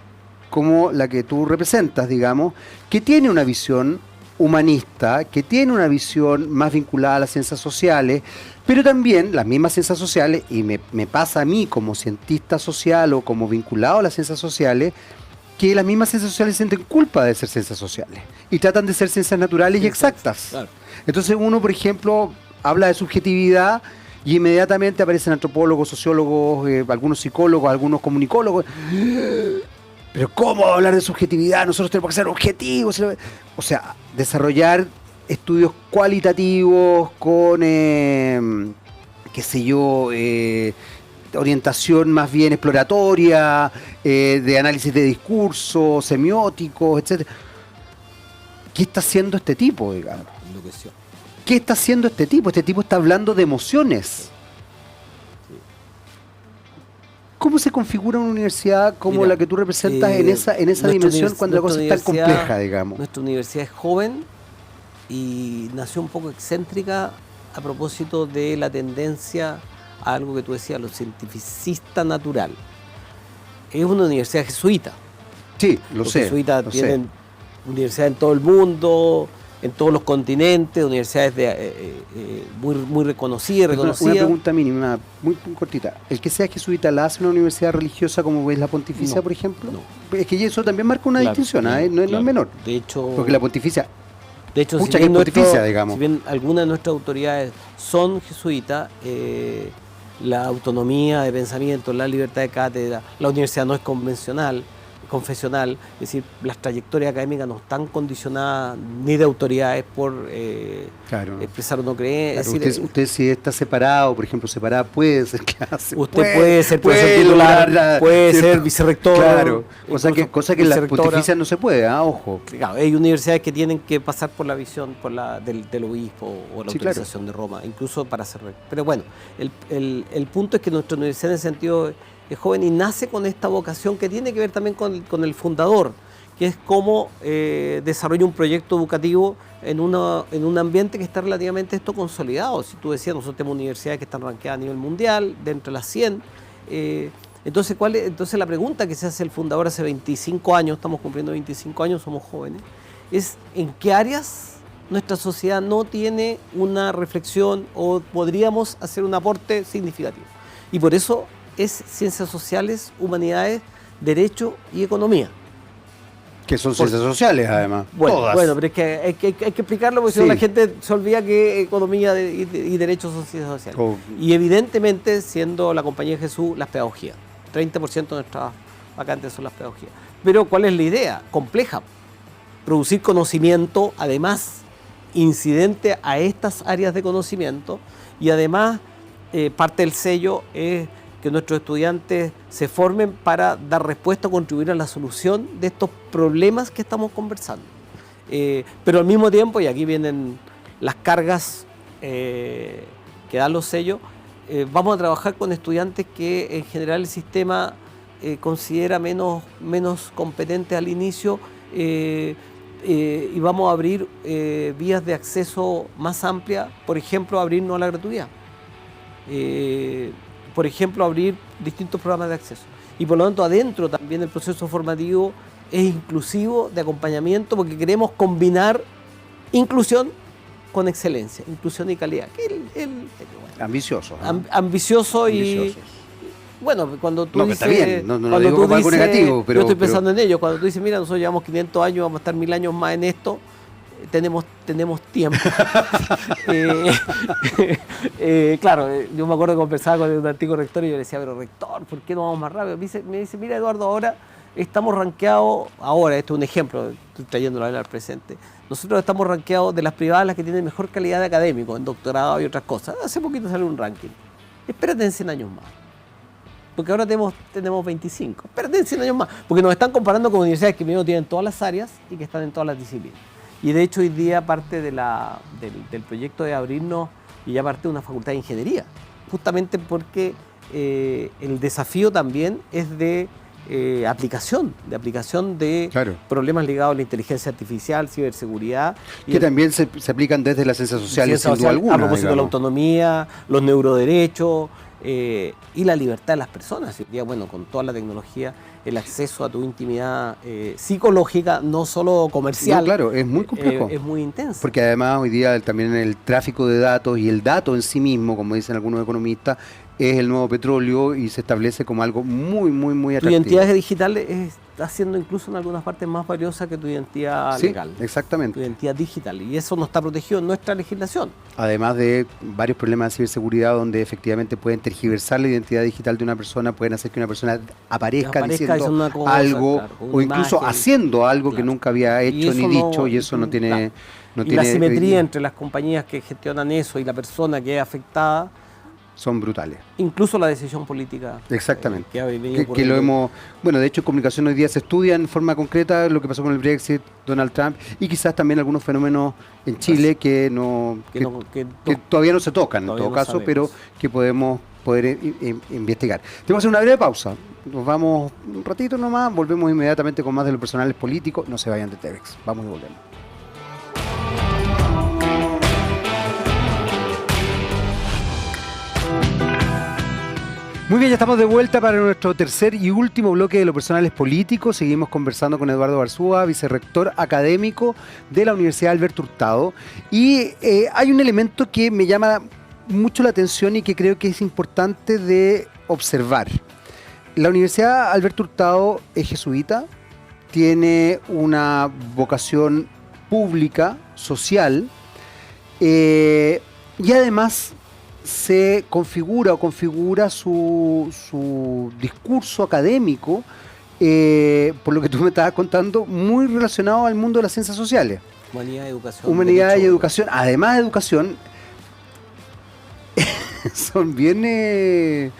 como la que tú representas, digamos, que tiene una visión humanista, que tiene una visión más vinculada a las ciencias sociales, pero también las mismas ciencias sociales, y me pasa a mí como cientista social o como vinculado a las ciencias sociales, que las mismas ciencias sociales sienten culpa de ser ciencias sociales y tratan de ser ciencias naturales y exactas. Claro. Entonces uno, por ejemplo, habla de subjetividad y inmediatamente aparecen antropólogos, sociólogos, algunos psicólogos, algunos comunicólogos. Pero ¿cómo hablar de subjetividad? Nosotros tenemos que ser objetivos. O sea, desarrollar estudios cualitativos con, qué sé yo, orientación más bien exploratoria, de análisis de discurso, semióticos, etc. ¿Qué está haciendo este tipo, digamos? ¿Qué está haciendo este tipo? Este tipo está hablando de emociones. ¿Cómo se configura una universidad como la que tú representas en esa dimensión cuando la cosa es tan compleja, digamos? Nuestra universidad es joven y nació un poco excéntrica a propósito de la tendencia a algo que tú decías, lo cientificista natural. Es una universidad jesuita. Sí, los jesuitas tienen universidades en todo el mundo, en todos los continentes, universidades muy reconocidas, reconocidas. Una pregunta mínima, muy cortita. ¿El que sea jesuita la hace una universidad religiosa como es la Pontificia, por ejemplo? No. Es que eso también marca una distinción, no es menor. De hecho, porque la Pontificia, si bien Pontificia, digamos. Si bien algunas de nuestras autoridades son jesuitas, la autonomía de pensamiento, la libertad de cátedra, la universidad no es confesional, es decir, las trayectorias académicas no están condicionadas ni de autoridades por expresar o no creer. Claro, usted si está separado, por ejemplo, puede ser clase. Usted puede ser profesor titular, puede ser vicerrector. Claro, cosa que en las pontificias no se puede, ojo. Claro, hay universidades que tienen que pasar por la visión del obispo o la autorización de Roma, incluso para ser. Pero bueno, el punto es que nuestra universidad en ese sentido es joven y nace con esta vocación que tiene que ver también con el fundador, que es cómo desarrollo un proyecto educativo en un ambiente que está relativamente consolidado. Si tú decías, nosotros tenemos universidades que están rankeadas a nivel mundial, dentro de las 100. Entonces la pregunta que se hace el fundador hace 25 años, estamos cumpliendo 25 años, somos jóvenes, es en qué áreas nuestra sociedad no tiene una reflexión o podríamos hacer un aporte significativo. Y por eso es ciencias sociales, humanidades, derecho y economía. Que son ciencias sociales, además. Bueno, pero es que hay que explicarlo porque si no la gente se olvida que economía y derechos son ciencias sociales. Y evidentemente, siendo la Compañía de Jesús, las pedagogías. 30% de nuestras vacantes son las pedagogías. Pero ¿cuál es la idea? Compleja. Producir conocimiento, además, incidente a estas áreas de conocimiento, y además parte del sello es que nuestros estudiantes se formen para dar respuesta o contribuir a la solución de estos problemas que estamos conversando. Pero al mismo tiempo, y aquí vienen las cargas que dan los sellos, vamos a trabajar con estudiantes que en general el sistema considera menos competentes al inicio, y vamos a abrir vías de acceso más amplias, por ejemplo, abrirnos a la gratuidad. Por ejemplo, abrir distintos programas de acceso. Y por lo tanto, adentro también el proceso formativo es inclusivo, de acompañamiento, porque queremos combinar inclusión con excelencia, inclusión y calidad. Ambicioso. Ambicioso y... Bueno, cuando tú dices... Está bien, no lo digo como algo negativo, pero... Yo estoy pensando en ello. Cuando tú dices, mira, nosotros llevamos 500 años, vamos a estar 1000 años más en esto, tenemos tiempo. Claro, yo me acuerdo que conversaba con un antiguo rector y yo le decía, pero rector, ¿por qué no vamos más rápido? Me dice, mira, Eduardo, ahora estamos rankeados, esto es un ejemplo, estoy trayéndolo al presente, nosotros estamos rankeados de las privadas las que tienen mejor calidad de académico, en doctorado y otras cosas. Hace poquito salió un ranking. Espérate en 100 años más. Porque ahora tenemos 25. Espérate en 100 años más. Porque nos están comparando con universidades que primero tienen todas las áreas y que están en todas las disciplinas. Y de hecho hoy día parte del proyecto de abrirnos y ya parte de una facultad de ingeniería. Justamente porque el desafío también es de aplicación de claro, problemas ligados a la inteligencia artificial, ciberseguridad. Que también se aplican desde las ciencias sociales, sin duda alguna. A propósito de la autonomía, los neuroderechos y la libertad de las personas. Hoy día, bueno, con toda la tecnología, el acceso a tu intimidad psicológica, no solo comercial. No, claro, es muy complejo. Es muy intenso. Porque además hoy día también el tráfico de datos y el dato en sí mismo, como dicen algunos economistas, es el nuevo petróleo y se establece como algo muy, muy, muy atractivo. Tu identidad digital está siendo incluso en algunas partes más valiosa que tu identidad legal. Exactamente. Tu identidad digital. Y eso no está protegido en nuestra legislación. Además de varios problemas de ciberseguridad donde efectivamente pueden tergiversar la identidad digital de una persona, pueden hacer que una persona aparezca diciendo cosa, algo, claro, o incluso imagen, haciendo algo, claro, que nunca había hecho ni dicho, y eso no tiene... Claro. Y la simetría entre las compañías que gestionan eso y la persona que es afectada son brutales. Incluso la decisión política. Exactamente. Que lo hemos... Bueno, de hecho en comunicación hoy día se estudia en forma concreta lo que pasó con el Brexit, Donald Trump, y quizás también algunos fenómenos en Chile que todavía no se tocan en todo caso, pero que podemos investigar. Tenemos que hacer una breve pausa. Nos vamos un ratito nomás, volvemos inmediatamente con más de los personales políticos. No se vayan de TVX. Vamos y volvemos. Muy bien, ya estamos de vuelta para nuestro tercer y último bloque de los personales políticos. Seguimos conversando con Eduardo Barzúa, vicerrector académico de la Universidad Alberto Hurtado. Y hay un elemento que me llama mucho la atención y que creo que es importante de observar. La Universidad Alberto Hurtado es jesuita, tiene una vocación pública, social, y además se configura su discurso académico, por lo que tú me estabas contando, muy relacionado al mundo de las ciencias sociales. Humanidad y educación. Humanidad y educación. Además de educación, son bien,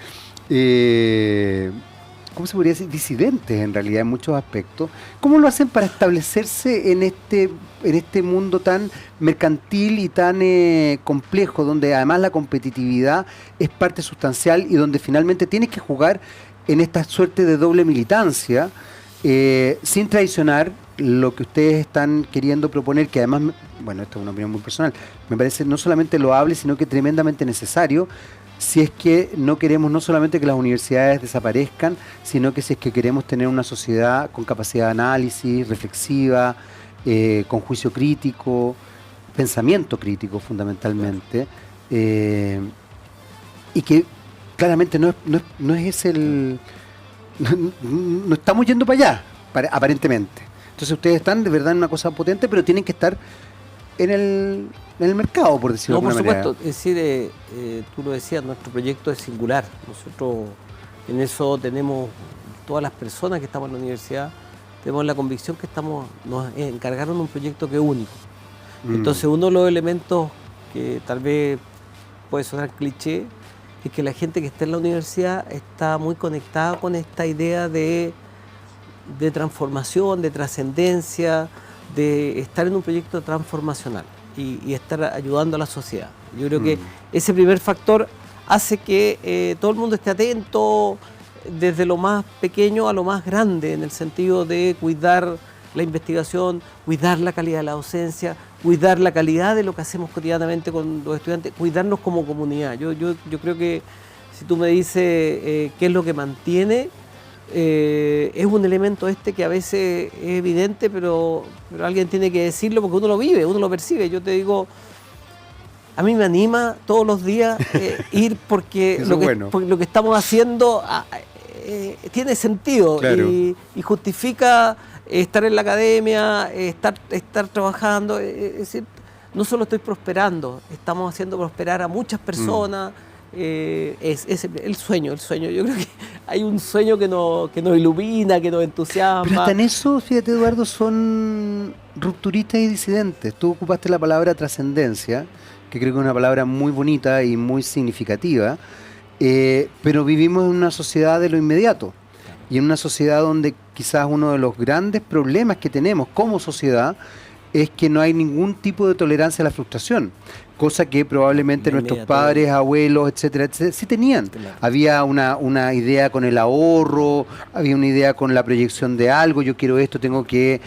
¿cómo se podría decir? Disidentes en realidad en muchos aspectos. ¿Cómo lo hacen para establecerse en este mundo tan mercantil y tan complejo, donde además la competitividad es parte sustancial y donde finalmente tienes que jugar en esta suerte de doble militancia, sin traicionar lo que ustedes están queriendo proponer, que además, bueno, esto es una opinión muy personal, me parece no solamente loable, sino que tremendamente necesario, si es que no queremos no solamente que las universidades desaparezcan, sino que si es que queremos tener una sociedad con capacidad de análisis, reflexiva, con juicio crítico, pensamiento crítico fundamentalmente, y que claramente no es el... No estamos yendo para allá, aparentemente. Entonces ustedes están de verdad en una cosa potente, pero tienen que estar en el mercado, por decirlo de alguna manera. No, por supuesto. Es decir, tú lo decías, nuestro proyecto es singular. Nosotros en eso tenemos, todas las personas que estamos en la universidad, tenemos la convicción que nos encargaron un proyecto que es único. Entonces uno de los elementos que tal vez puede sonar cliché, es que la gente que está en la universidad está muy conectada con esta idea de transformación, de trascendencia, de estar en un proyecto transformacional y estar ayudando a la sociedad. Yo creo que ese primer factor hace que todo el mundo esté atento desde lo más pequeño a lo más grande, en el sentido de cuidar la investigación, cuidar la calidad de la docencia, cuidar la calidad de lo que hacemos cotidianamente con los estudiantes, cuidarnos como comunidad. Yo creo que si tú me dices qué es lo que mantiene, es un elemento que a veces es evidente, pero alguien tiene que decirlo porque uno lo vive, uno lo percibe. Yo te digo, a mí me anima todos los días ir porque lo que estamos haciendo tiene sentido, claro. y justifica estar en la academia, estar trabajando. Es decir, no solo estoy prosperando, estamos haciendo prosperar a muchas personas. Es el sueño. Yo creo que hay un sueño que nos ilumina, que nos entusiasma. Pero hasta en eso, fíjate, Eduardo, son rupturistas y disidentes. Tú ocupaste la palabra trascendencia, que creo que es una palabra muy bonita y muy significativa, pero vivimos en una sociedad de lo inmediato y en una sociedad donde quizás uno de los grandes problemas que tenemos como sociedad es que no hay ningún tipo de tolerancia a la frustración, cosa que probablemente nuestros padres, abuelos, etcétera, etcétera, sí tenían. Claro. Había una idea con el ahorro, había una idea con la proyección de algo, yo quiero esto, tengo que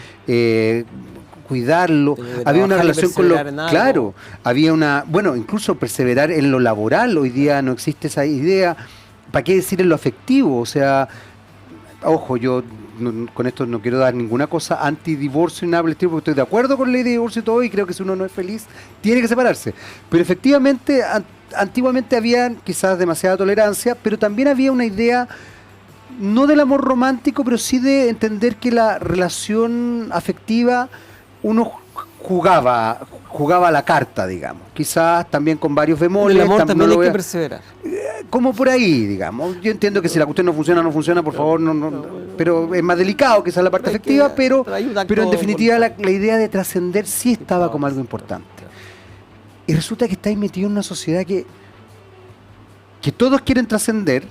cuidarlo, había una relación con lo... Claro, había incluso perseverar en lo laboral. Hoy día no existe esa idea. ¿Para qué decir en lo afectivo? O sea, ojo, yo con esto no quiero dar ninguna cosa antidivorcio, nada, porque estoy de acuerdo con la ley de divorcio y todo, y creo que si uno no es feliz, tiene que separarse. Pero efectivamente, antiguamente había quizás demasiada tolerancia, pero también había una idea, no del amor romántico, pero sí de entender que la relación afectiva, uno jugaba a la carta, digamos. Quizás también con varios bemoles. El amor también hay que perseverar. Como por ahí, digamos. Yo entiendo que si la cuestión no funciona, por favor, pero es más delicado quizás la parte afectiva, pero en definitiva la idea de trascender sí estaba como algo importante. Y resulta que estáis metidos en una sociedad que todos quieren trascender,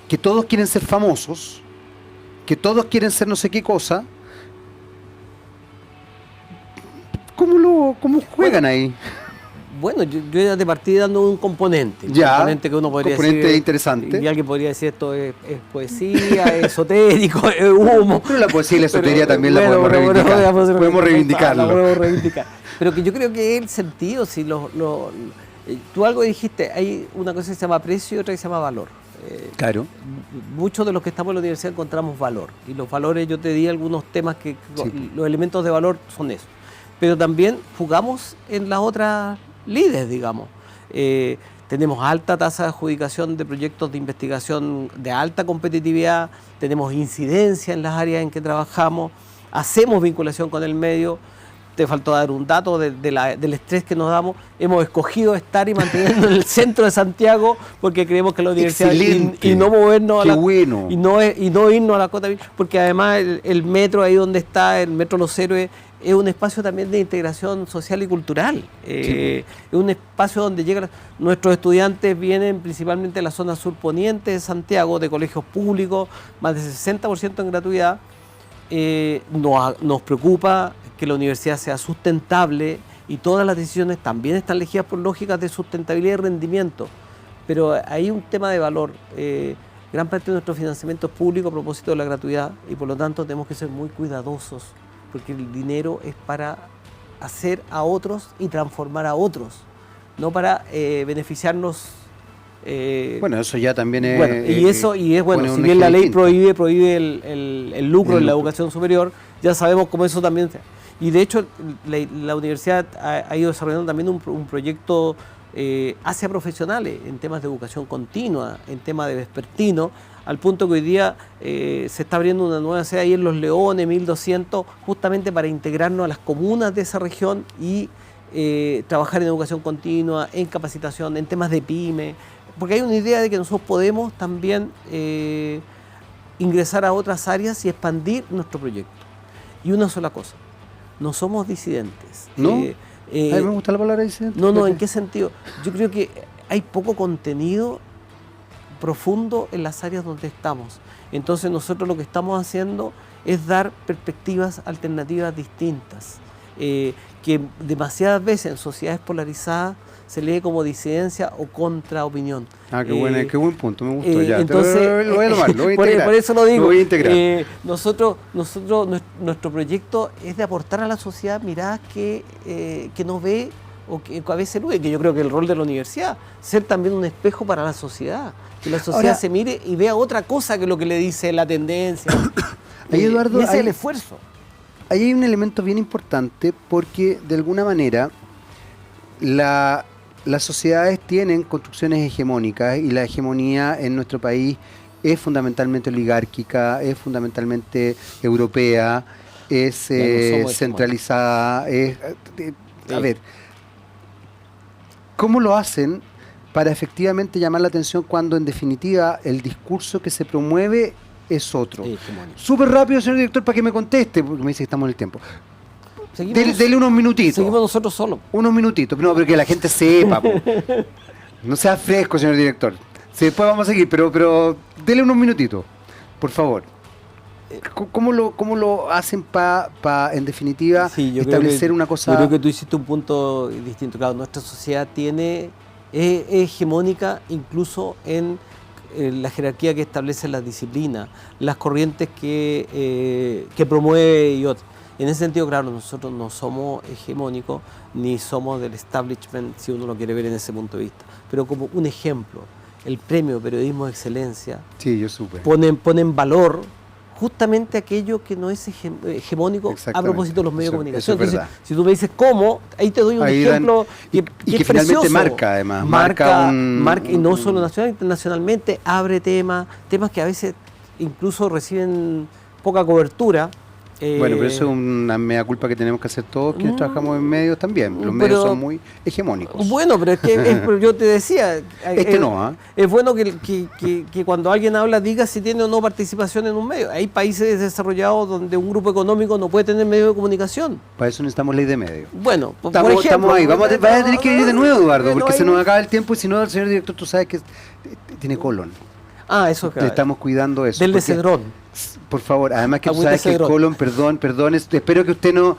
que todos quieren ser famosos, que todos quieren ser no sé qué cosa. ¿Cómo juegan ahí? Bueno, yo ya te partí dando un componente. Que uno podría decir, interesante. Y alguien podría decir esto es poesía, es esotérico, es humo. Pero la poesía y la esotería también la podemos reivindicar. Podemos reivindicarlo. La podemos reivindicar. Pero que yo creo que es el sentido. Si tú algo dijiste, hay una cosa que se llama precio y otra que se llama valor. Claro. Muchos de los que estamos en la universidad encontramos valor. Y los valores, yo te di algunos temas que los elementos de valor son esos. Pero también jugamos en las otras lides, digamos. Tenemos alta tasa de adjudicación de proyectos de investigación de alta competitividad, tenemos incidencia en las áreas en que trabajamos, hacemos vinculación con el medio. Te faltó dar un dato del estrés que nos damos. Hemos escogido estar y mantenernos en el centro de Santiago porque creemos que la universidad y no movernos y no irnos a la Cota, porque además el metro ahí donde está, el Metro Los Héroes, es un espacio también de integración social y cultural. Es un espacio donde nuestros estudiantes vienen principalmente de la zona surponiente de Santiago, de colegios públicos, más de 60% en gratuidad. Nos preocupa que la universidad sea sustentable y todas las decisiones también están regidas por lógicas de sustentabilidad y rendimiento. Pero hay un tema de valor. gran parte de nuestro financiamiento es público a propósito de la gratuidad y por lo tanto tenemos que ser muy cuidadosos porque el dinero es para hacer a otros y transformar a otros, no para beneficiarnos. Bueno, eso ya también es... Bueno, pone si un bien eje la ley distinto. prohíbe el lucro en la educación superior, ya sabemos cómo eso también... Y de hecho la universidad ha ido desarrollando también un proyecto hacia profesionales en temas de educación continua, en temas de vespertino, al punto que hoy día se está abriendo una nueva sede ahí en Los Leones, 1200, justamente para integrarnos a las comunas de esa región y trabajar en educación continua, en capacitación, en temas de pyme, porque hay una idea de que nosotros podemos también ingresar a otras áreas y expandir nuestro proyecto. Y una sola cosa, no somos disidentes. ¿No? A mí me gusta la palabra disidente. No, ¿en qué sentido? Yo creo que hay poco contenido profundo en las áreas donde estamos. Entonces nosotros lo que estamos haciendo es dar perspectivas alternativas distintas, que demasiadas veces en sociedades polarizadas se lee como disidencia o contraopinión. Qué buen punto, me gustó. Ya, entonces, lo voy a tomar, lo voy a integrar. Por eso lo digo. Lo voy a integrar. Nuestro proyecto es de aportar a la sociedad miradas que no ve o que a veces no ve, que yo creo que el rol de la universidad, ser también un espejo para la sociedad, que la sociedad se mire y vea otra cosa que lo que le dice la tendencia. Ahí, Eduardo, y ese es el esfuerzo. Ahí hay un elemento bien importante porque de alguna manera las sociedades tienen construcciones hegemónicas y la hegemonía en nuestro país es fundamentalmente oligárquica, es fundamentalmente europea, es centralizada. A ver, ¿cómo lo hacen para efectivamente llamar la atención cuando en definitiva el discurso que se promueve es otro? Súper rápido, señor director, para que me conteste, porque me dice que estamos en el tiempo. Dele unos minutitos. Seguimos nosotros solos. Unos minutitos, no, pero que la gente sepa. No sea fresco, señor director. Después vamos a seguir, pero dele unos minutitos, por favor. ¿Cómo lo hacen para en definitiva, establecer una cosa? Yo creo que tú hiciste un punto distinto. Claro, nuestra sociedad es hegemónica incluso en la jerarquía que establece las disciplinas, las corrientes que promueve y otras. En ese sentido, claro, nosotros no somos hegemónicos ni somos del establishment, si uno lo quiere ver en ese punto de vista. Pero como un ejemplo, el premio Periodismo de Excelencia pone en valor justamente aquello que no es hegemónico a propósito de los medios de comunicación. Entonces, si tú me dices cómo, ahí te doy un ejemplo que es finalmente precioso. Marca, además. Marca y no solo nacional, internacionalmente, abre temas que a veces incluso reciben poca cobertura. Bueno, pero eso es una mea culpa que tenemos que hacer todos quienes trabajamos en medios también. Los medios son muy hegemónicos. Bueno, pero es que yo te decía, es bueno que cuando alguien habla diga si tiene o no participación en un medio. Hay países desarrollados donde un grupo económico no puede tener medio de comunicación. Para eso necesitamos ley de medios. Bueno, estamos ahí. Vamos a tener que ir de nuevo, Eduardo, porque se nos acaba el tiempo y si no, el señor director, tú sabes que tiene colon. Eso es claro. Estamos cuidando eso. Del de Cedrón. Por favor, además que tú sabes que el colon, perdón, espero que usted no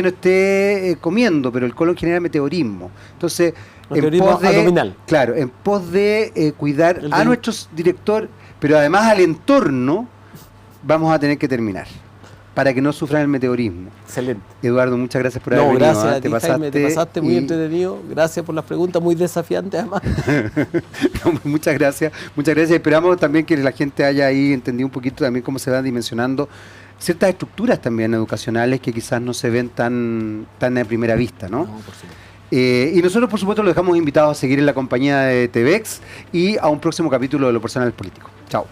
esté comiendo, pero el colon genera meteorismo. Entonces, abdominal. Claro, en pos de cuidar a nuestro director, pero además al entorno, vamos a tener que terminar para que no sufran el meteorismo. Excelente. Eduardo, muchas gracias por haber venido. Gracias a ti, Jaime, te pasaste muy entretenido. Gracias por las preguntas, muy desafiantes además. Muchas gracias. Esperamos también que la gente haya ahí entendido un poquito también cómo se van dimensionando ciertas estructuras también educacionales que quizás no se ven tan a primera vista, ¿no? Por supuesto. Y nosotros, por supuesto, los dejamos invitados a seguir en la compañía de TVEX y a un próximo capítulo de Lo Personal Político. Chao.